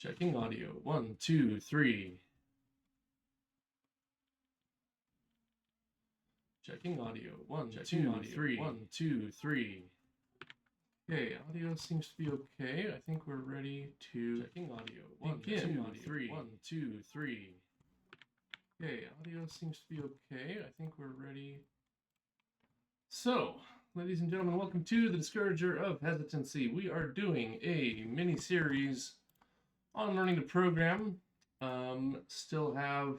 Checking audio. 1, 2, 3. Checking audio. 1, 2, 3. 1, 2, 3. Okay, audio seems to be okay. I think we're ready to checking audio. 1, 2, 3. 1, 2, 3. Okay, audio seems to be okay. I think we're ready. So, ladies and gentlemen, welcome to the Discourager of Hesitancy. We are doing a mini-series on learning to program. Still have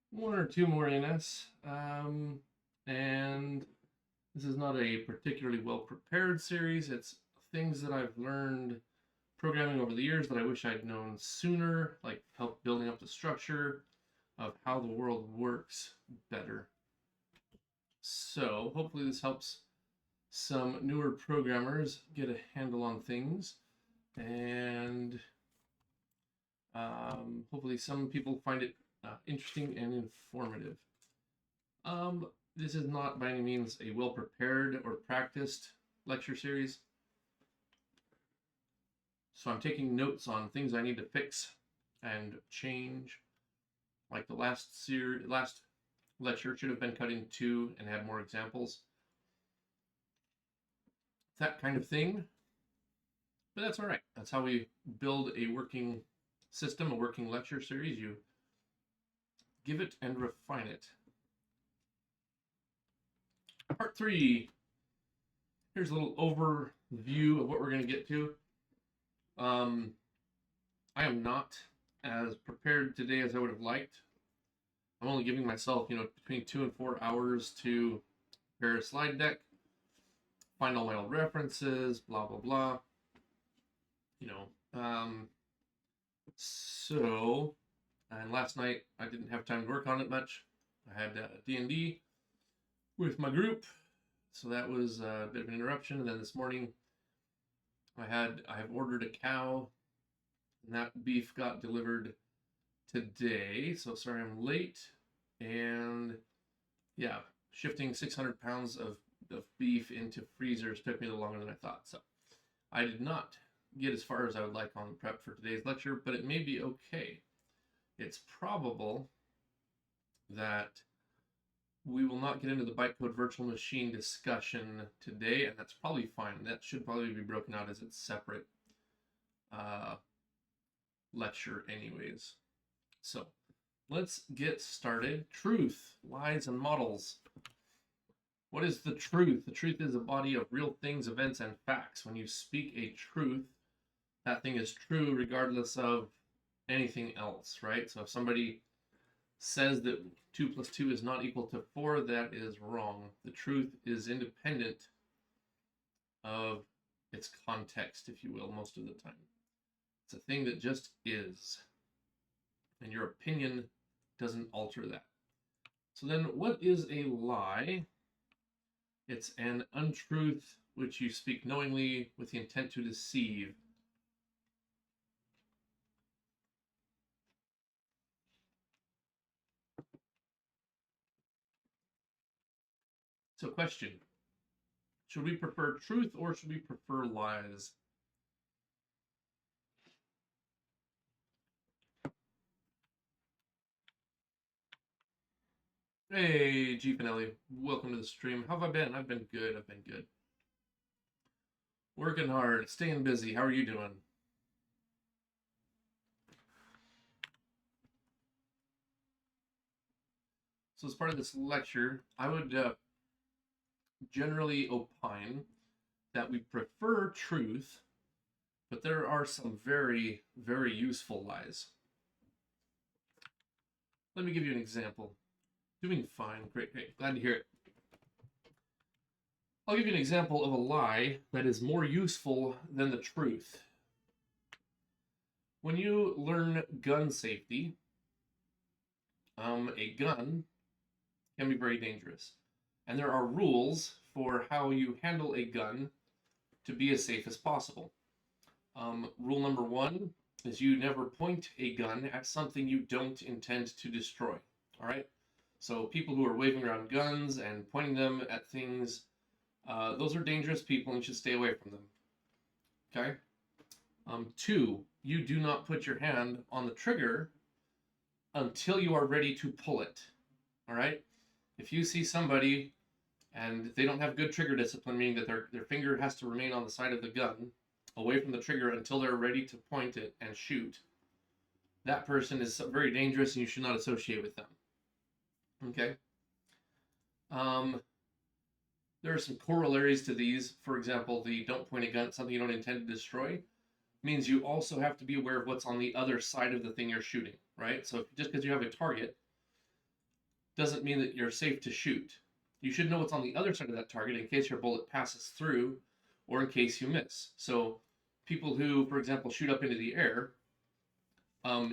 one or two more in us. And this is not a particularly well-prepared series. It's things that I've learned programming over the years that I wish I'd known sooner, like help building up the structure of how the world works better. So hopefully this helps some newer programmers get a handle on things, and hopefully some people find it interesting and informative. This is not by any means a well-prepared or practiced lecture series. So I'm taking notes on things I need to fix and change. Like the last lecture should have been cut in two and had more examples. That kind of thing. But that's all right. That's how we build a working system, a working lecture series. You give it and refine it. Part 3. Here's a little overview of what we're going to get to. I am not as prepared today as I would have liked. I'm only giving myself, between 2 and 4 hours to prepare a slide deck, find all my old references, blah, blah, blah. And last night I didn't have time to work on it much. I had D&D with my group, so that was a bit of an interruption. And then this morning I have ordered a cow, and that beef got delivered today. So sorry I'm late. And yeah, shifting 600 pounds of beef into freezers took me a little longer than I thought. So I did not get as far as I would like on the prep for today's lecture, but it may be okay. It's probable that we will not get into the bytecode virtual machine discussion today, and that's probably fine. That should probably be broken out as its separate lecture anyways. So let's get started. Truth, lies, and models. What is the truth? The truth is a body of real things, events, and facts. When you speak a truth, that thing is true regardless of anything else, right? So if somebody says that 2 + 2 is not equal to 4, that is wrong. The truth is independent of its context, if you will, most of the time. It's a thing that just is, and your opinion doesn't alter that. So then what is a lie? It's an untruth which you speak knowingly with the intent to deceive. So question, should we prefer truth or should we prefer lies? Hey, G Finelli, welcome to the stream. How have I been? I've been good. Working hard, staying busy. How are you doing? So as part of this lecture, I would generally opine that we prefer truth, but there are some very, very useful lies. Let me give you an example. Doing fine. Great. Glad to hear it. I'll give you an example of a lie that is more useful than the truth. When you learn gun safety, a gun can be very dangerous. And there are rules for how you handle a gun to be as safe as possible. Rule number 1 is you never point a gun at something you don't intend to destroy. All right? So people who are waving around guns and pointing them at things, those are dangerous people and you should stay away from them. Okay? 2, you do not put your hand on the trigger until you are ready to pull it. All right? If you see somebody and they don't have good trigger discipline, meaning that their finger has to remain on the side of the gun away from the trigger until they're ready to point it and shoot, that person is very dangerous and you should not associate with them. Okay? There are some corollaries to these. For example, the don't point a gun at something you don't intend to destroy means you also have to be aware of what's on the other side of the thing you're shooting, right? So just because you have a target doesn't mean that you're safe to shoot. You should know what's on the other side of that target in case your bullet passes through or in case you miss. So people who, for example, shoot up into the air,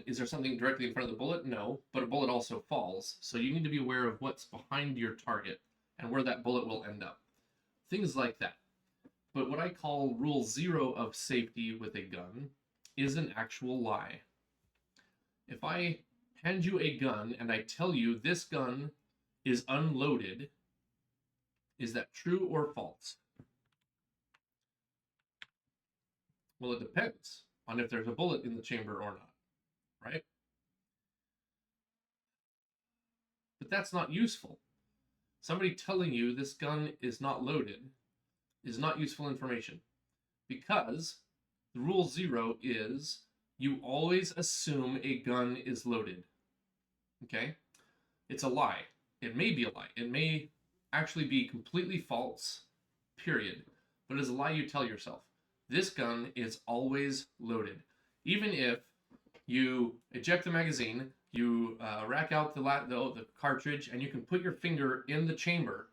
is there something directly in front of the bullet? No, but a bullet also falls. So you need to be aware of what's behind your target and where that bullet will end up. Things like that. But what I call rule 0 of safety with a gun is an actual lie. If I hand you a gun and I tell you this gun is unloaded, is that true or false? Well, it depends on if there's a bullet in the chamber or not, right? But that's not useful. Somebody telling you this gun is not loaded is not useful information, because the rule 0 is you always assume a gun is loaded. Okay? It's a lie. It may be a lie. It may actually be completely false, period. But it is a lie you tell yourself. This gun is always loaded. Even if you eject the magazine, you rack out the cartridge, and you can put your finger in the chamber,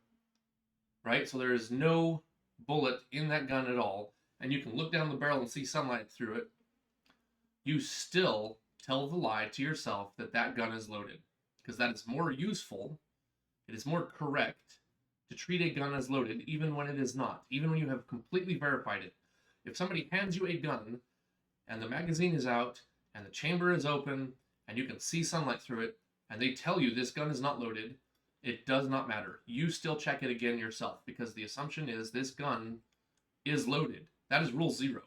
right? So there is no bullet in that gun at all, and you can look down the barrel and see sunlight through it, you still tell the lie to yourself that that gun is loaded, because that is more useful. It is more correct to treat a gun as loaded even when it is not, even when you have completely verified it. If somebody hands you a gun and the magazine is out and the chamber is open and you can see sunlight through it and they tell you this gun is not loaded, it does not matter. You still check it again yourself, because the assumption is this gun is loaded. That is rule 0.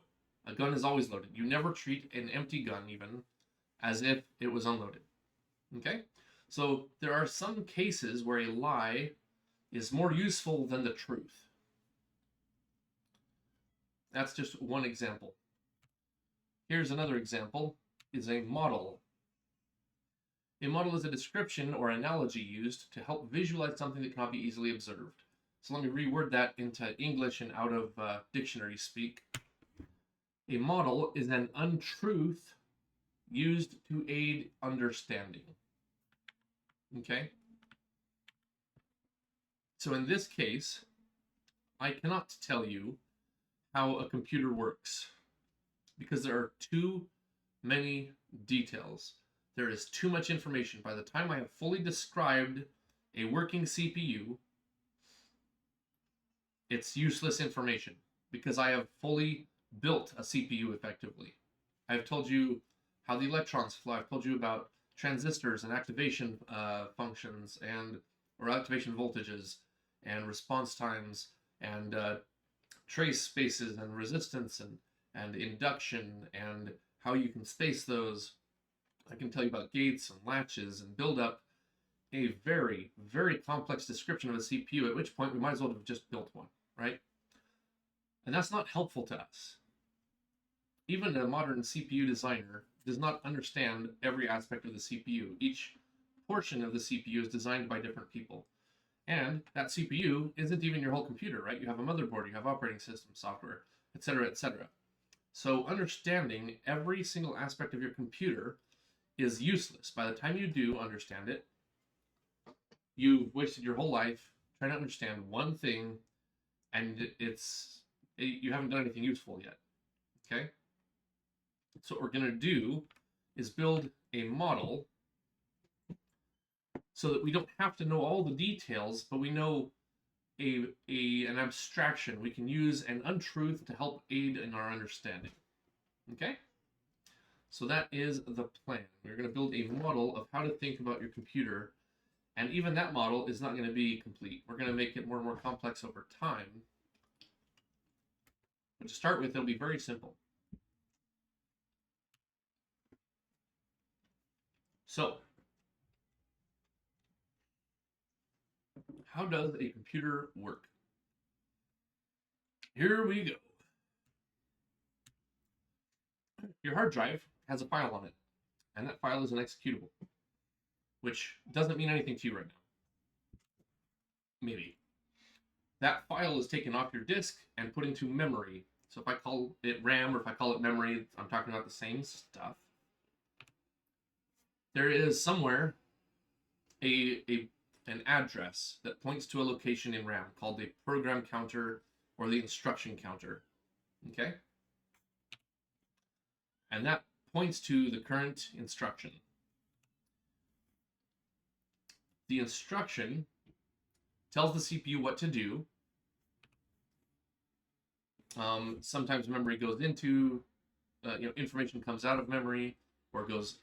A gun is always loaded. You never treat an empty gun even as if it was unloaded. Okay? So there are some cases where a lie is more useful than the truth. That's just one example. Here's another example, is a model. A model is a description or analogy used to help visualize something that cannot be easily observed. So let me reword that into English and out of dictionary speak. A model is an untruth used to aid understanding. Okay? So in this case, I cannot tell you how a computer works because there are too many details. There is too much information. By the time I have fully described a working CPU, it's useless information because I have fully built a CPU effectively. I've told you how the electrons flow. I've told you about transistors and activation functions or activation voltages and response times and trace spaces and resistance and induction and how you can space those. I can tell you about gates and latches and build up a very, very complex description of a CPU, at which point we might as well have just built one, right? And that's not helpful to us. Even a modern CPU designer does not understand every aspect of the CPU. Each portion of the CPU is designed by different people. And that CPU isn't even your whole computer, right? You have a motherboard, you have operating system, software, etc., etc. So understanding every single aspect of your computer is useless. By the time you do understand it, you've wasted your whole life trying to understand one thing, and you haven't done anything useful yet. Okay? So what we're going to do is build a model so that we don't have to know all the details, but we know an abstraction. We can use an untruth to help aid in our understanding. Okay? So that is the plan. We're going to build a model of how to think about your computer, and even that model is not going to be complete. We're going to make it more and more complex over time. But to start with, it'll be very simple. So, how does a computer work? Here we go. Your hard drive has a file on it, and that file is an executable, which doesn't mean anything to you right now. Maybe. That file is taken off your disk and put into memory. So if I call it RAM or if I call it memory, I'm talking about the same stuff. There is somewhere an address that points to a location in RAM called the program counter or the instruction counter. Okay? And that points to the current instruction. The instruction tells the CPU what to do. Sometimes memory goes into, information comes out of memory, or goes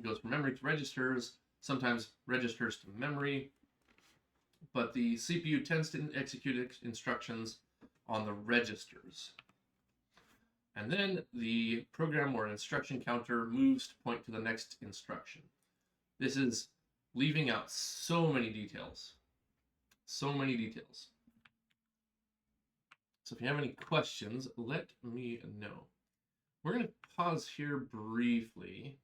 goes from memory to registers. Sometimes registers to memory. But the CPU tends to execute instructions on the registers. And then the program or instruction counter moves to point to the next instruction. This is leaving out so many details. So many details. So if you have any questions, let me know. We're going to pause here briefly.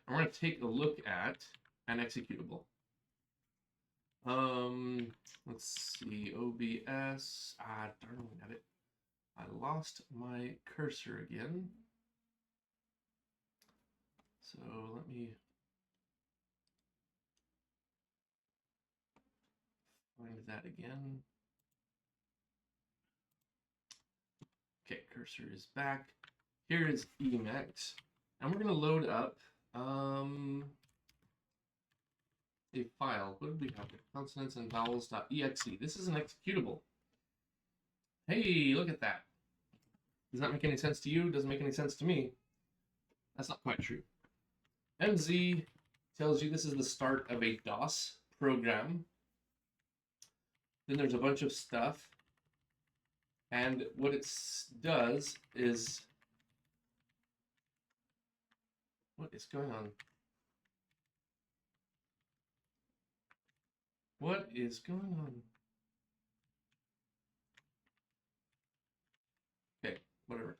And we're going to take a look at an executable. Let's see, OBS. Darn it. I lost my cursor again. So let me find that again. Okay, cursor is back. Here is Emacs, and we're going to load up a file. What did we have here? Consonants and vowels.exe. This is an executable. Hey, look at that. Does that make any sense to you? Doesn't make any sense to me. That's not quite true. MZ tells you this is the start of a DOS program. Then there's a bunch of stuff. And what it does is... What is going on? What is going on? Okay, whatever.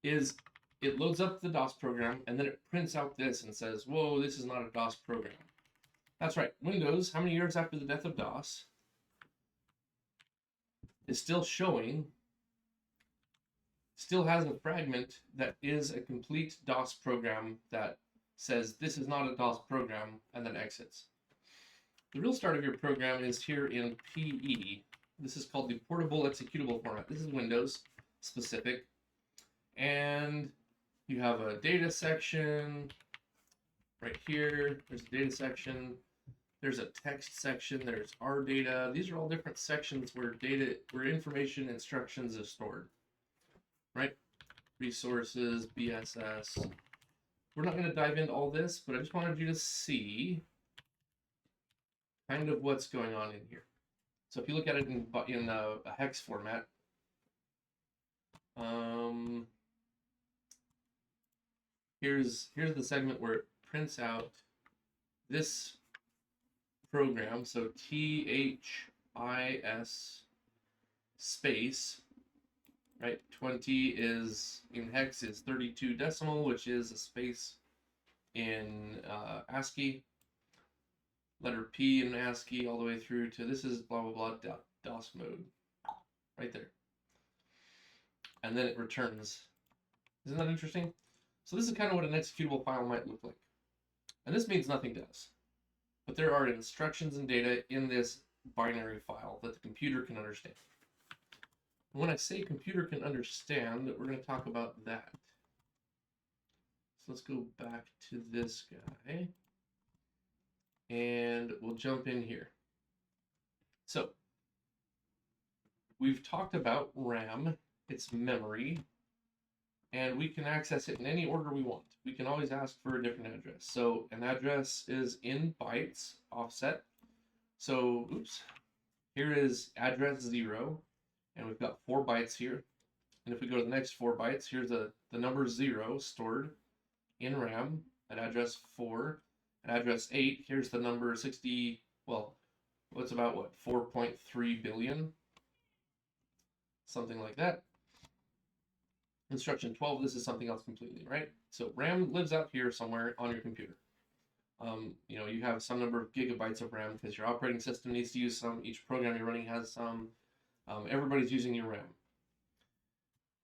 It loads up the DOS program, and then it prints out this and says, whoa, this is not a DOS program. That's right. Windows, how many years after the death of DOS, is still showing, still has a fragment that is a complete DOS program that says this is not a DOS program, and then exits. The real start of your program is here in PE. This is called the portable executable format. This is Windows specific. And you have a data section right here. There's a data section. There's a text section. There's our data. These are all different sections where information, instructions is stored. Right? Resources, BSS. We're not going to dive into all this, but I just wanted you to see kind of what's going on in here. So if you look at it in a hex format, here's the segment where it prints out this program. So THIS space, right? 20 is in hex is 32 decimal, which is a space in ASCII. Letter P in ASCII all the way through to this is blah, blah, blah, DOS mode. Right there. And then it returns. Isn't that interesting? So this is kind of what an executable file might look like. And this means nothing to us. But there are instructions and data in this binary file that the computer can understand. When I say computer can understand, we're going to talk about that. So let's go back to this guy. And we'll jump in here. So we've talked about RAM, it's memory, and we can access it in any order we want. We can always ask for a different address. So an address is in bytes offset. So, here is address 0, and we've got 4 bytes here. And if we go to the next 4 bytes, here's the number 0 stored. in RAM at address 4. At address 8, here's the number 60, well, what's about what, 4.3 billion? Something like that. Instruction 12, this is something else completely, right? So RAM lives out here somewhere on your computer. You have some number of gigabytes of RAM because your operating system needs to use some, each program you're running has some, everybody's using your RAM.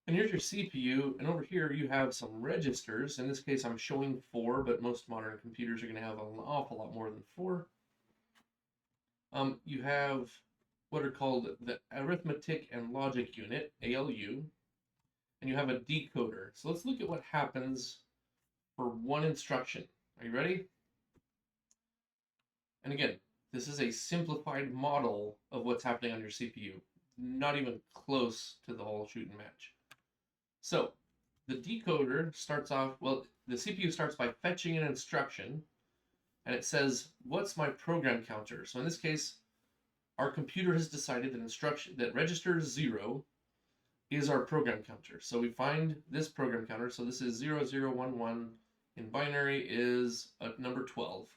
And here's your CPU, and over here you have some registers. In this case, I'm showing 4, but most modern computers are going to have an awful lot more than 4. You have what are called the arithmetic and logic unit, ALU, and you have a decoder. So let's look at what happens for one instruction. Are you ready? And again, this is a simplified model of what's happening on your CPU. Not even close to the whole shoot and match. So the decoder starts off, well, the CPU starts by fetching an instruction, and it says, what's my program counter? So in this case, our computer has decided that register 0 is our program counter. So we find this program counter. So this is 0011 in binary is number 12.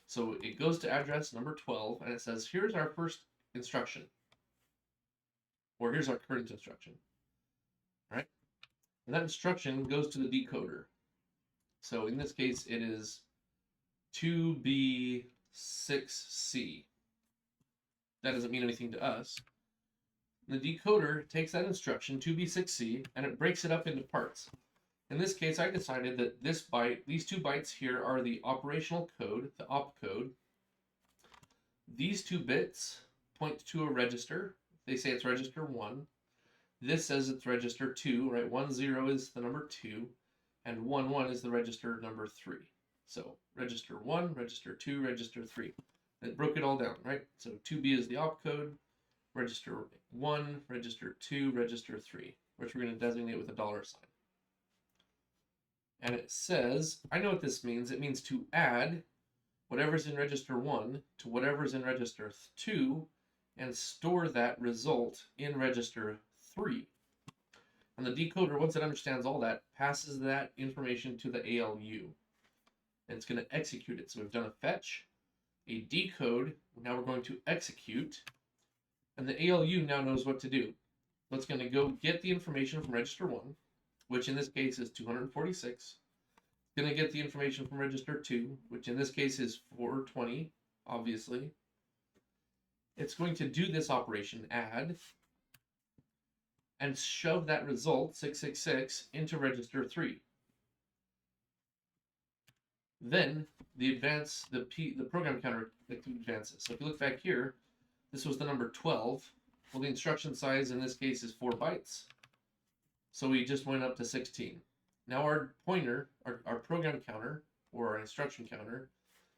So it goes to address number 12, and it says, here's our first instruction. Or here's our current instruction. All right? And that instruction goes to the decoder. So in this case, it is 2B6C. That doesn't mean anything to us. The decoder takes that instruction, 2B6C, and it breaks it up into parts. In this case, I decided that these 2 bytes here are the operational code, the opcode. These 2 bits point to a register. They say it's register 1. This says it's register 2, right? 10 is the number 2, and 11 is the register number 3. So register 1, register 2, register 3. It broke it all down, right? So 2B is the opcode, register 1, register 2, register 3, which we're going to designate with a $sign. And it says, I know what this means. It means to add whatever's in register 1 to whatever's in register 2 and store that result in register 3. And the decoder, once it understands all that, passes that information to the ALU. And it's going to execute it. So we've done a fetch, a decode, now we're going to execute, and the ALU now knows what to do. So it's going to go get the information from register 1, which in this case is 246. It's going to get the information from register 2, which in this case is 420, obviously. It's going to do this operation, add, and shove that result, 666, into register 3. Then the program counter advances. So if you look back here, this was the number 12. Well, the instruction size in this case is 4 bytes. So we just went up to 16. Now our pointer, our program counter, or our instruction counter,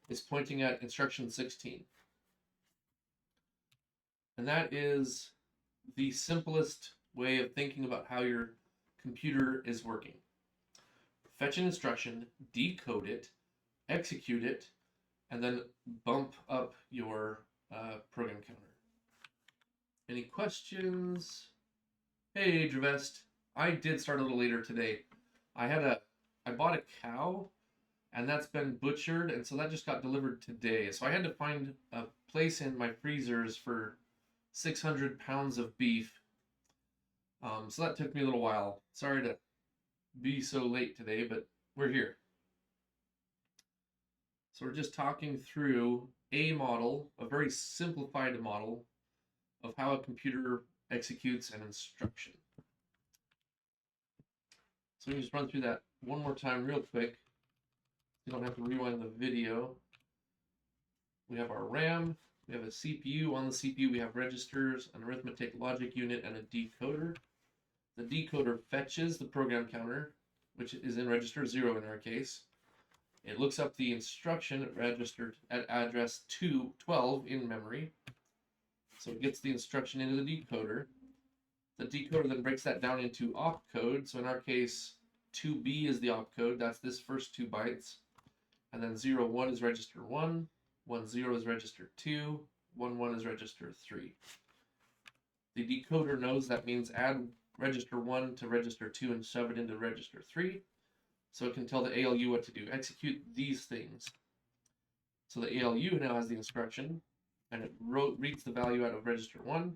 is pointing at instruction 16. And that is the simplest way of thinking about how your computer is working. Fetch an instruction, decode it, execute it, and then bump up your program counter. Any questions? Hey, Dravest. I did start a little later today. I bought a cow, and that's been butchered, and so that just got delivered today. So I had to find a place in my freezers for 600 pounds of beef. So that took me a little while. Sorry to be so late today, but we're here. So we're just talking through a model, a very simplified model of how a computer executes an instruction. So we can just run through that one more time real quick. You don't have to rewind the video. We have our RAM, we have a CPU. On the CPU we have registers, an arithmetic logic unit, and a decoder. The decoder fetches the program counter, which is in register 0 in our case. It looks up the instruction registered at address 12 in memory. So it gets the instruction into the decoder. The decoder then breaks that down into opcode. So in our case, 2B is the opcode. That's this first 2 bytes. And then 01 is register 1, 10 is register 2, 11 is register 3. The decoder knows that means add register 1 to register 2 and shove it into register 3. So it can tell the ALU what to do. Execute these things. So the ALU now has the instruction, and it reads the value out of register 1,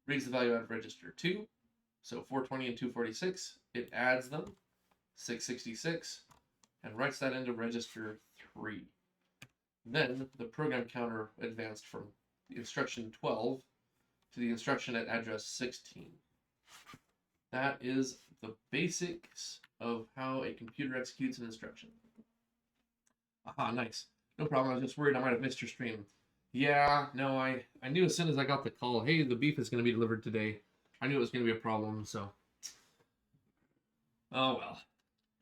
reads the value out of register 2, so 420 and 246, it adds them, 666, and writes that into register 3. Then the program counter advanced from the instruction 12 to the instruction at address 16. That is the basics of how a computer executes an instruction. Aha, nice. No problem, I was just worried I might have missed your stream. Yeah, no, I knew as soon as I got the call, hey, the beef is going to be delivered today. I knew it was going to be a problem, so. Oh, well.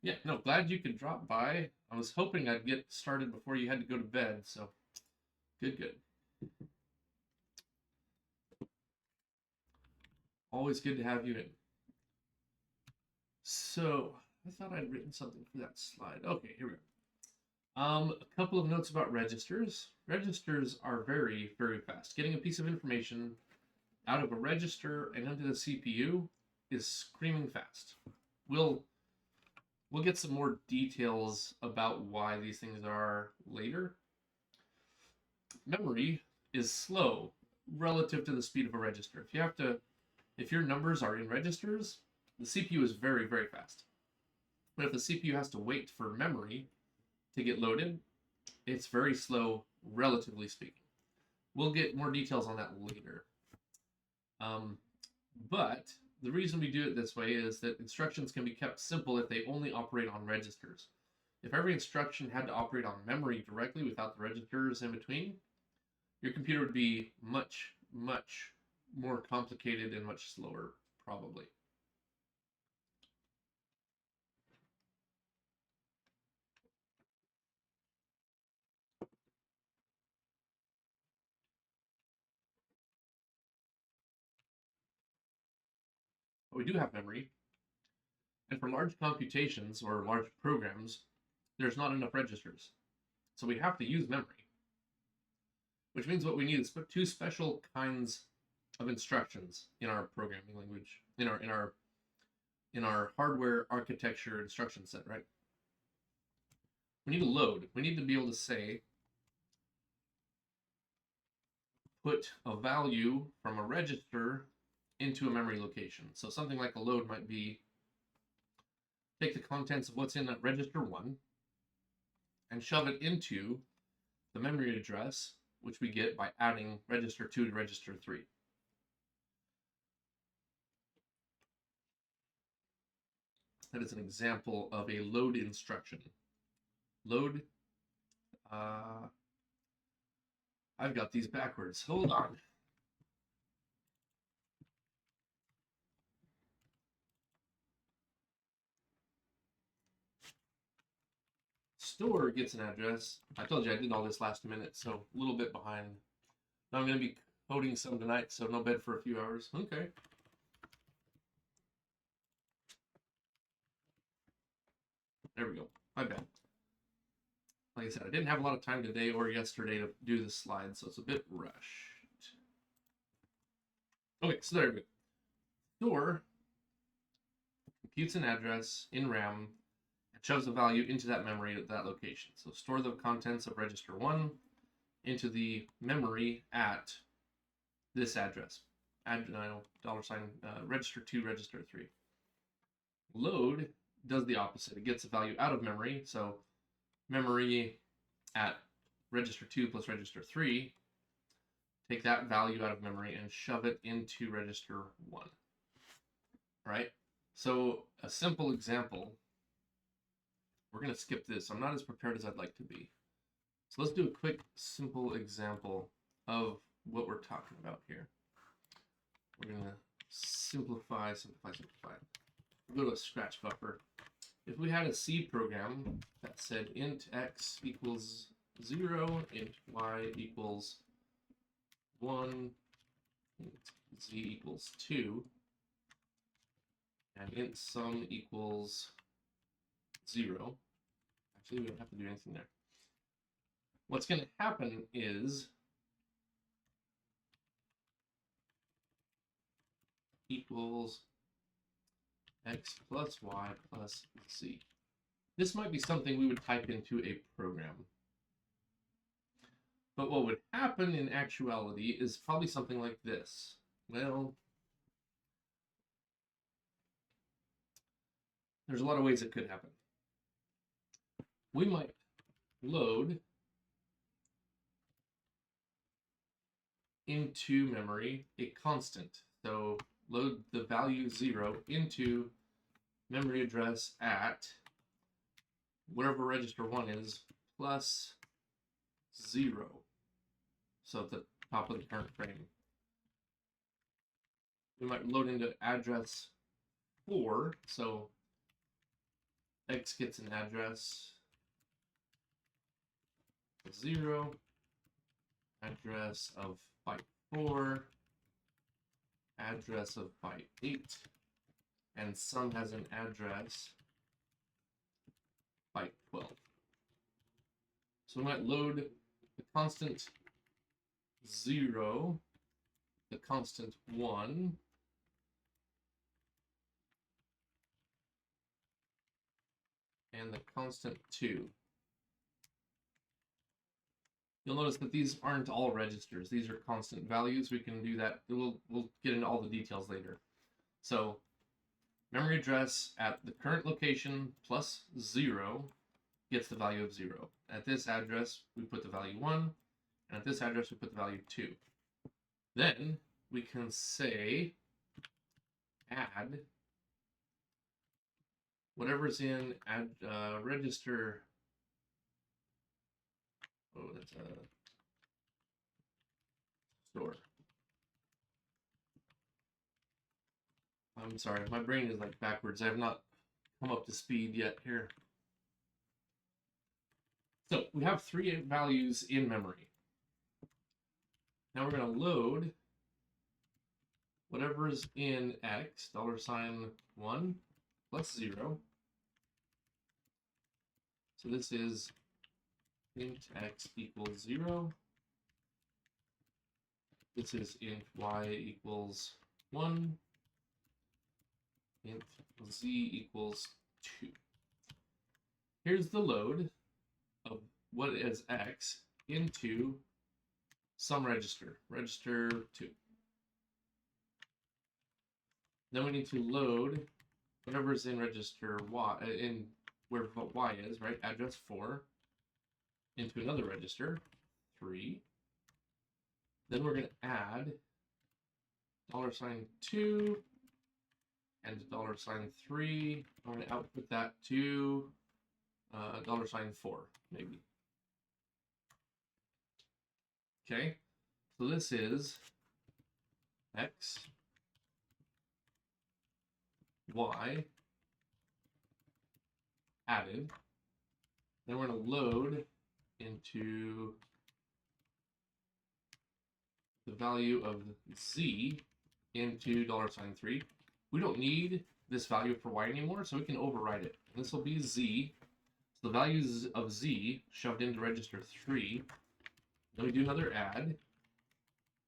Yeah, no, glad you could drop by. I was hoping I'd get started before you had to go to bed, so. Good. Always good to have you in. So, I thought I'd written something for that slide. Okay, here we go. A couple of notes about registers. Registers are very, very fast. Getting a piece of information out of a register and into the CPU is screaming fast. We'll get some more details about why these things are later. Memory is slow relative to the speed of a register. If your numbers are in registers, the CPU is very, very fast. But if the CPU has to wait for memory to get loaded, it's very slow, relatively speaking. We'll get more details on that later. But the reason we do it this way is that instructions can be kept simple if they only operate on registers. If every instruction had to operate on memory directly without the registers in between, your computer would be much, much more complicated and much slower, probably. But we do have memory. And for large computations or large programs, there's not enough registers. So we have to use memory. Which means what we need is two special kinds of instructions in our programming language, in our hardware architecture instruction set, right? We need a load. We need to be able to say, put a value from a register into a memory location. So something like a load might be, take the contents of what's in that register 1 and shove it into the memory address, which we get by adding register 2 to register 3. That is an example of a load instruction. Load, I've got these backwards. Hold on. Store gets an address. I told you I did all this last minute, so a little bit behind. Now I'm going to be coding some tonight, so no bed for a few hours. Okay. There we go. My bad. Like I said, I didn't have a lot of time today or yesterday to do the slides, so it's a bit rushed. Okay, so there we go. Store computes an address in RAM and shoves the value into that memory at that location. So store the contents of register 1 into the memory at this address. Add register 2, register 3. Load does the opposite. It gets a value out of memory. So memory at register 2 plus register 3, take that value out of memory and shove it into register 1. All right? So a simple example, we're going to skip this. I'm not as prepared as I'd like to be. So let's do a quick, simple example of what we're talking about here. We're going to simplify. We'll go to a scratch buffer. If we had a C program that said int x equals 0, int y equals 1, int z equals 2, and int sum equals 0. Actually, we don't have to do anything there. What's going to happen is equals x plus y plus z. This might be something we would type into a program. But what would happen in actuality is probably something like this. Well, there's a lot of ways it could happen. We might load into memory a constant. So load the value 0 into memory address at whatever register 1 is plus 0. So at the top of the current frame. We might load into address 4. So X gets an address 0, address of byte 4, address of byte 8, and sum has an address byte 12. So we might load the constant 0, the constant 1, and the constant 2. You'll notice that these aren't all registers. These are constant values. We can do that. We'll get into all the details later. So memory address at the current location plus 0 gets the value of 0. At this address, we put the value 1, and at this address, we put the value 2. Then we can say add whatever's in register. Oh, that's a store. I'm sorry, my brain is like backwards. I have not come up to speed yet here. So we have 3 values in memory. Now we're going to load whatever's in X, $1 plus 0. So this is int X equals 0. This is int Y equals 1. Int Z equals 2. Here's the load of what is X into some register, register 2. Then we need to load whatever's in register Y, in where Y is, right? Address 4, into another register, 3. Then we're going to add $2 and $3. I'm going to output that to $4, maybe. Okay, so this is X, Y added. Then we're going to load into the value of Z into $3. We don't need this value for Y anymore, so we can override it. And this will be Z. So the values of Z shoved into register 3. Then we do another add,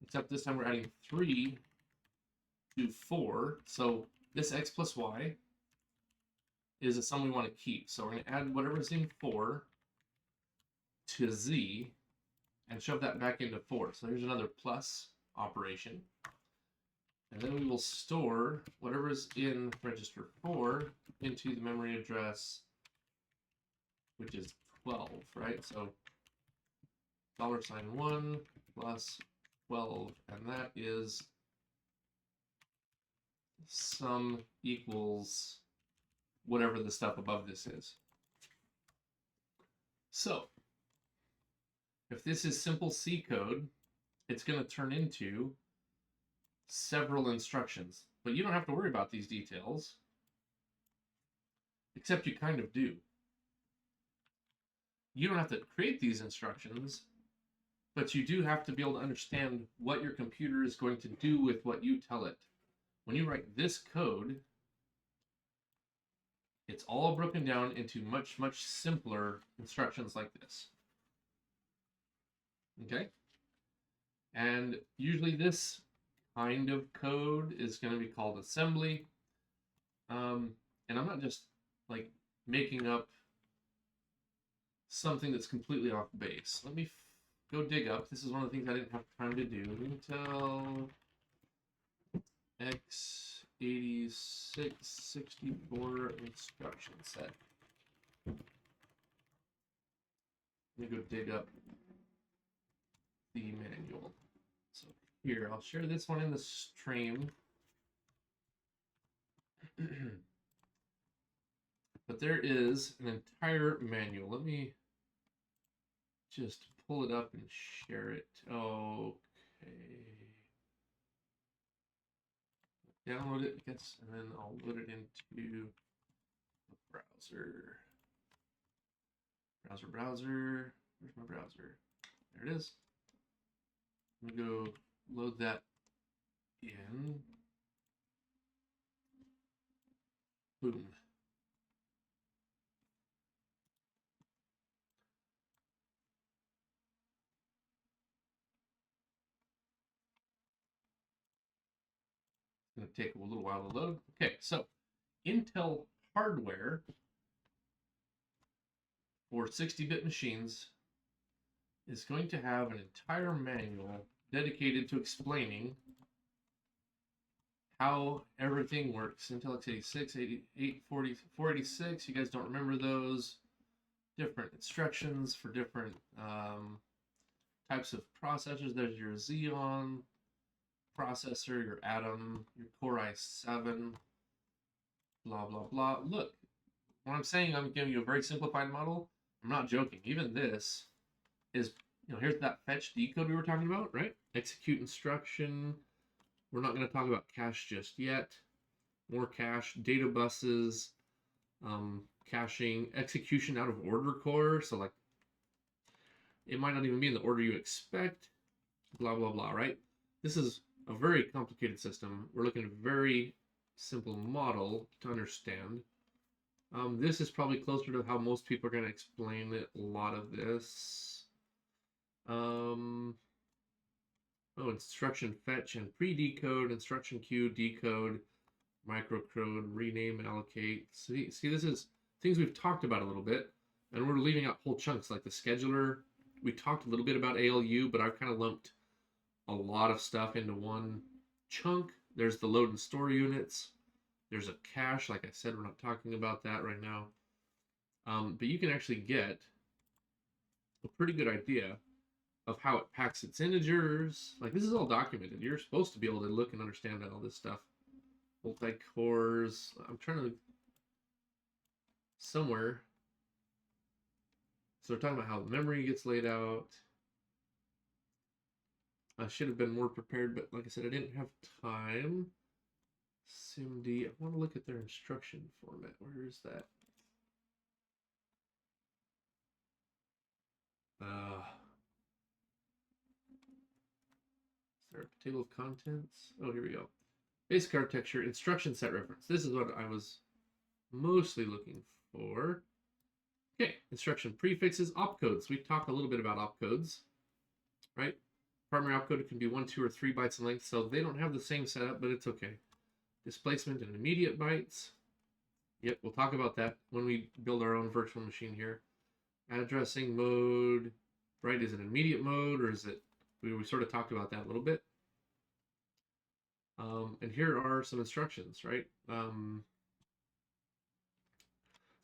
except this time we're adding 3 to 4. So this X plus Y is a sum we want to keep. So we're going to add whatever's in 4 to Z and shove that back into 4. So there's another plus operation. And then we will store whatever's in register 4 into the memory address, which is 12, right? So $1 plus 12, and that is sum equals whatever the stuff above this is. So if this is simple C code, it's going to turn into several instructions, but you don't have to worry about these details, except you kind of do. You don't have to create these instructions, but you do have to be able to understand what your computer is going to do with what you tell it. When you write this code, it's all broken down into much, much simpler instructions like this. Okay? And usually this kind of code is going to be called assembly. And I'm not just like making up something that's completely off base. Let me go dig up. This is one of the things I didn't have time to do. Intel x86-64 instruction set. Let me go dig up the manual. So here, I'll share this one in the stream. But there is an entire manual. Let me just pull it up and share it. Okay. Download it, I guess, and then I'll load it into the browser. Browser. Where's my browser? There it is. Let me go load that in. Boom. It's going to take a little while to load. Okay, so Intel hardware for 60-bit machines is going to have an entire manual dedicated to explaining how everything works. Intel x86, 8840, 486, you guys don't remember those. Different instructions for different types of processors. There's your Xeon processor, your Atom, your Core i7, blah, blah, blah. Look, when I'm saying I'm giving you a very simplified model, I'm not joking. Even this is, here's that fetch decode we were talking about, right? Execute instruction. We're not going to talk about cache just yet. More cache, data buses, caching, execution out of order core. So like, it might not even be in the order you expect, blah, blah, blah, right? This is a very complicated system. We're looking at a very simple model to understand. This is probably closer to how most people are going to explain it, a lot of this. Instruction fetch and pre-decode, instruction queue, decode, microcode, rename, allocate. See, this is things we've talked about a little bit, and we're leaving out whole chunks like the scheduler. We talked a little bit about ALU, but I've kind of lumped a lot of stuff into one chunk. There's the load and store units. There's a cache. Like I said, we're not talking about that right now. But you can actually get a pretty good idea of how it packs its integers. Like, this is all documented. You're supposed to be able to look and understand all this stuff. Multi-cores. I'm trying to... Somewhere. So we're talking about how the memory gets laid out. I should have been more prepared, but like I said, I didn't have time. SIMD. I want to look at their instruction format. Where is that? Is there a table of contents? Oh, here we go. Basic architecture, instruction set reference. This is what I was mostly looking for. Okay, instruction prefixes, opcodes. We talked a little bit about opcodes, right? Primary opcode can be 1, 2, or 3 bytes in length, so they don't have the same setup, but it's okay. Displacement and immediate bytes. Yep, we'll talk about that when we build our own virtual machine here. Addressing mode, right? Is it immediate mode, or is it... We sort of talked about that a little bit. And here are some instructions, right?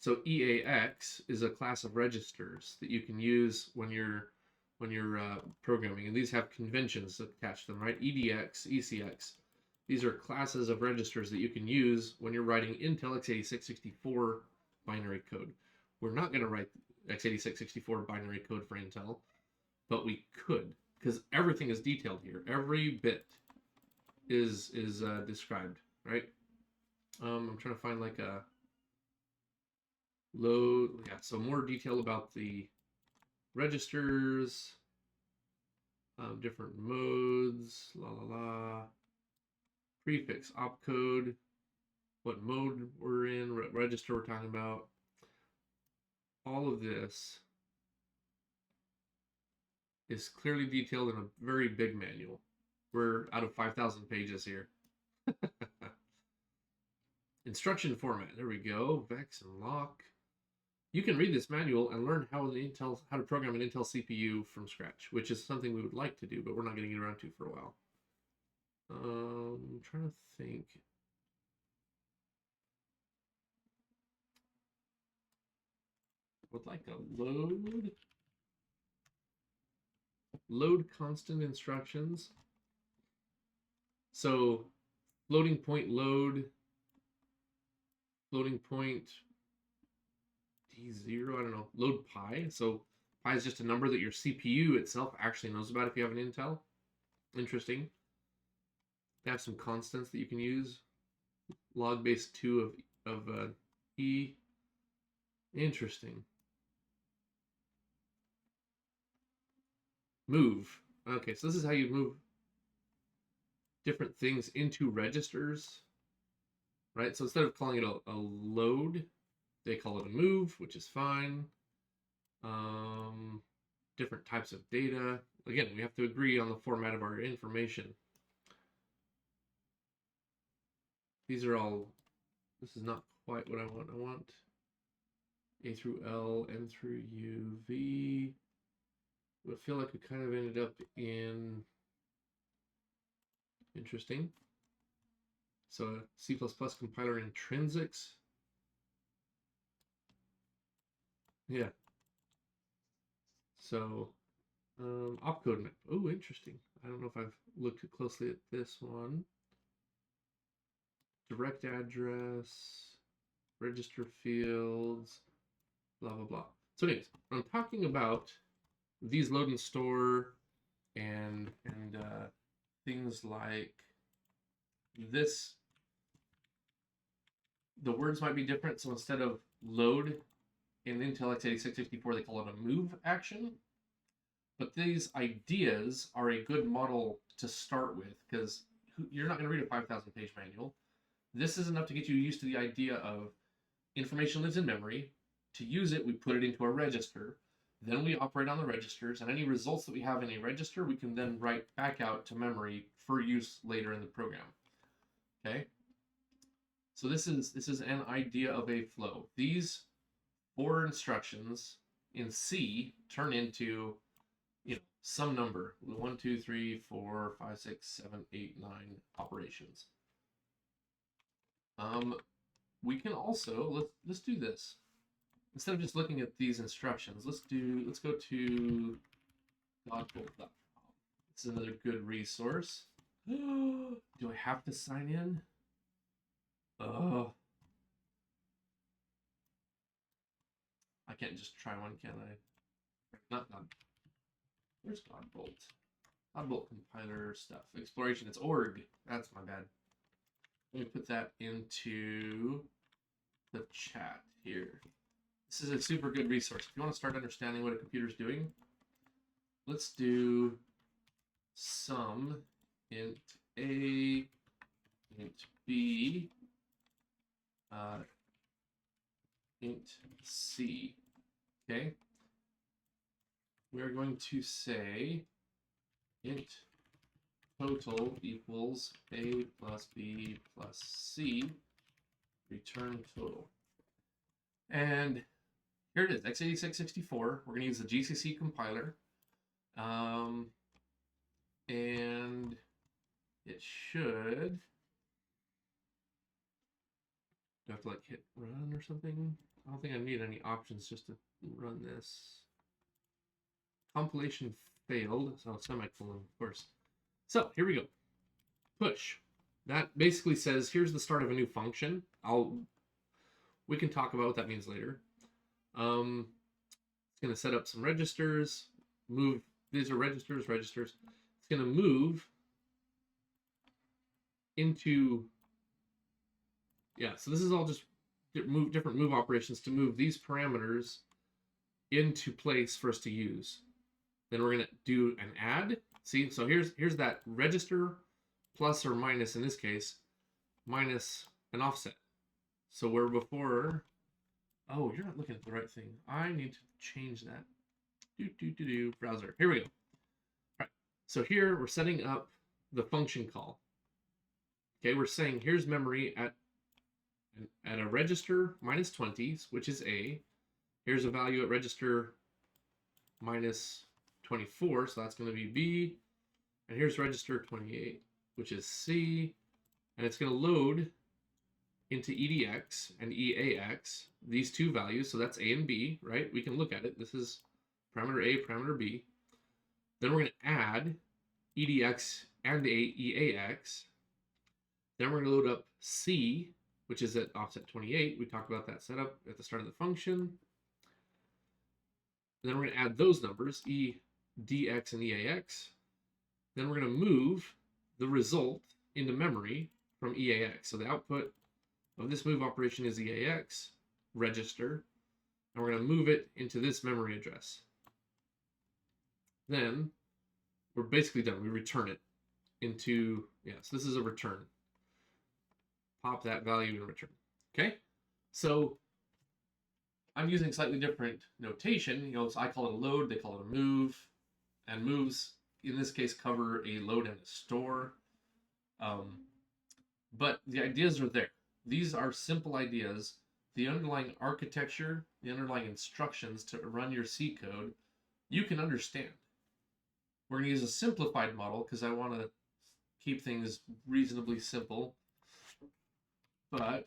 So EAX is a class of registers that you can use when you're programming, and these have conventions attached to them, right? EDX, ECX. These are classes of registers that you can use when you're writing Intel x86-64 binary code. We're not going to write x86-64 binary code for Intel, but we could, because everything is detailed here. Every bit is described, right? I'm trying to find like a load. Yeah, so more detail about the registers, different modes, la la la. Prefix, opcode, what mode we're in, what register we're talking about. All of this is clearly detailed in a very big manual. We're out of 5,000 pages here. Instruction format, there we go, vex and lock. you can read this manual and learn how to program an Intel CPU from scratch, which is something we would like to do, but we're not going to get around to for a while. I'm trying to think. Would like a load constant instructions. So floating point load, floating point D0, I don't know, load pi. So pi is just a number that your CPU itself actually knows about if you have an Intel. Interesting. They have some constants that you can use. Log base 2 of E. Interesting. Move. Okay, so this is how you move different things into registers, right? So instead of calling it a load, they call it a move, which is fine. Different types of data. Again, we have to agree on the format of our information. These are all, this is not quite what I want. I want A through L, N through U, V. I feel like we kind of ended up in, interesting. So C++ compiler intrinsics. Yeah. So opcode map. Oh, interesting. I don't know if I've looked closely at this one. Direct address, register fields, blah, blah, blah. So anyways, I'm talking about these load and store and things like this. The words might be different. So instead of load in Intel x86-64, they call it a move action. But these ideas are a good model to start with because you're not going to read a 5,000 page manual. This is enough to get you used to the idea of information lives in memory. To use it, we put it into a register. Then we operate on the registers, and any results that we have in a register, we can then write back out to memory for use later in the program. Okay? So this is an idea of a flow. These 4 instructions in C turn into, some number. 1, 2, 3, 4, 5, 6, 7, 8, 9 operations. We can also, let's do this. Instead of just looking at these instructions, let's go to godbolt.com. This is another good resource. Do I have to sign in? I can't just try one, can I? Not God. Where's Godbolt? Godbolt compiler stuff. Exploration, it's org. That's my bad. Let me put that into the chat here. This is a super good resource. If you want to start understanding what a computer's doing, let's do sum int A, int B, int C. Okay? We're going to say int total equals A plus B plus C, return total. And here it is, x86-64. We're going to use the GCC compiler. And it should, do I have to like hit run or something? I don't think I need any options just to run this. Compilation failed, so semicolon, of course. So here we go. Push. That basically says here's the start of a new function. We can talk about what that means later. It's going to set up some registers. Move. These are registers. It's going to move into. Yeah. So this is all just different move operations to move these parameters into place for us to use. Then we're going to do an add. See, so here's that register plus or minus, in this case, minus an offset. So where before, oh, you're not looking at the right thing. I need to change that. Browser. Here we go. All right. So here we're setting up the function call. Okay, we're saying here's memory at a register minus 20, which is A, Here's a value at register minus 24, so that's going to be B. And here's register 28, which is C. And it's going to load into EDX and EAX, these two values. So that's A and B, right? We can look at it. This is parameter A, parameter B. Then we're going to add EDX and EAX. Then we're going to load up C, which is at offset 28. We talked about that setup at the start of the function. And then we're going to add those numbers, EDX and EAX. Then we're going to move the result into memory from EAX. So the output of this move operation is EAX register, and we're going to move it into this memory address. Then we're basically done. We return it into, so this is a return. Pop that value in return. Okay, so I'm using slightly different notation. So I call it a load, they call it a move, and moves in this case cover a load and a store. But the ideas are there. These are simple ideas. The underlying architecture, the underlying instructions to run your C code, you can understand. We're going to use a simplified model because I want to keep things reasonably simple. But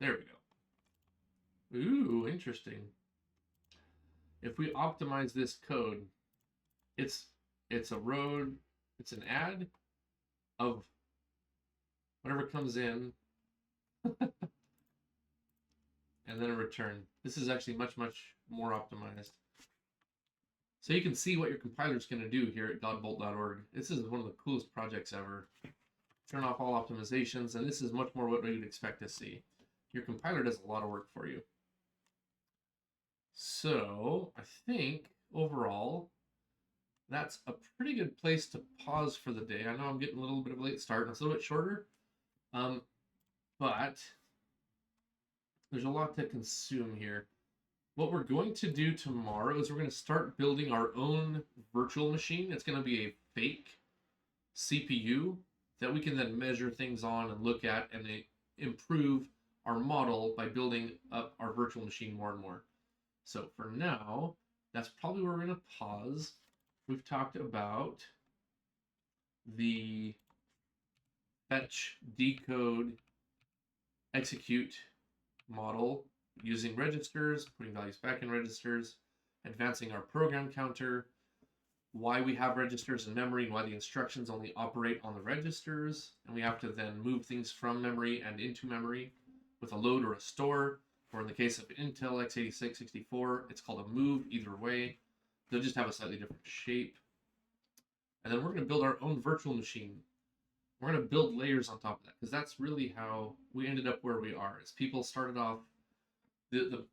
there we go. Ooh, interesting. If we optimize this code, it's a road, it's an add of whatever comes in and then a return. This is actually much, much more optimized. So you can see what your compiler is going to do here at godbolt.org. This is one of the coolest projects ever. Turn off all optimizations, and this is much more what you'd expect to see. Your compiler does a lot of work for you. So I think overall, that's a pretty good place to pause for the day. I know I'm getting a little bit of a late start, and it's a little bit shorter, but there's a lot to consume here. What we're going to do tomorrow is we're going to start building our own virtual machine. It's going to be a fake CPU that we can then measure things on and look at and improve our model by building up our virtual machine more and more. So for now, that's probably where we're going to pause. We've talked about the fetch, decode, execute model using registers, putting values back in registers, advancing our program counter, why we have registers in memory and why the instructions only operate on the registers, and we have to then move things from memory and into memory with a load or a store, or in the case of Intel x86 64, it's called a move. Either way, they'll just have a slightly different shape. And then we're going to build our own virtual machine. We're going to build layers on top of that, because that's really how we ended up where we are. As people started off, the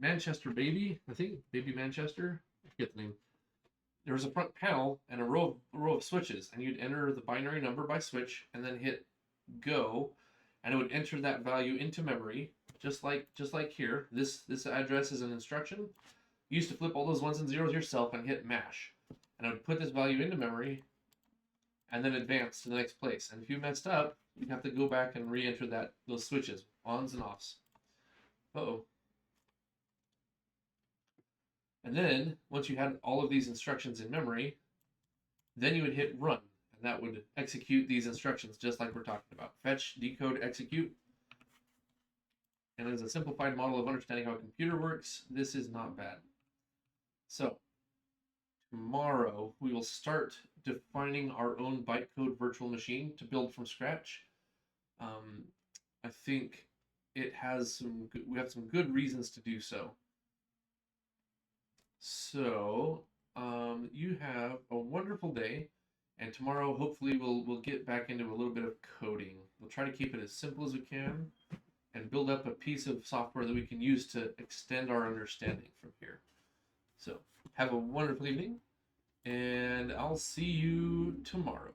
Manchester baby, I think, baby Manchester, I forget the name. There was a front panel and a row of switches, and you'd enter the binary number by switch and then hit go, and it would enter that value into memory, just like here. This address is an instruction. You used to flip all those ones and zeros yourself and hit mash, and it would put this value into memory and then advance to the next place. And if you messed up, you'd have to go back and re-enter those switches, ons and offs. Uh-oh. And then, once you had all of these instructions in memory, then you would hit run, and that would execute these instructions just like we're talking about. Fetch, decode, execute. And as a simplified model of understanding how a computer works, this is not bad. So, tomorrow we will start defining our own bytecode virtual machine to build from scratch. I think we have some good reasons to do so. So you have a wonderful day, and tomorrow hopefully we'll get back into a little bit of coding. We'll try to keep it as simple as we can and build up a piece of software that we can use to extend our understanding from here. So have a wonderful evening, and I'll see you tomorrow.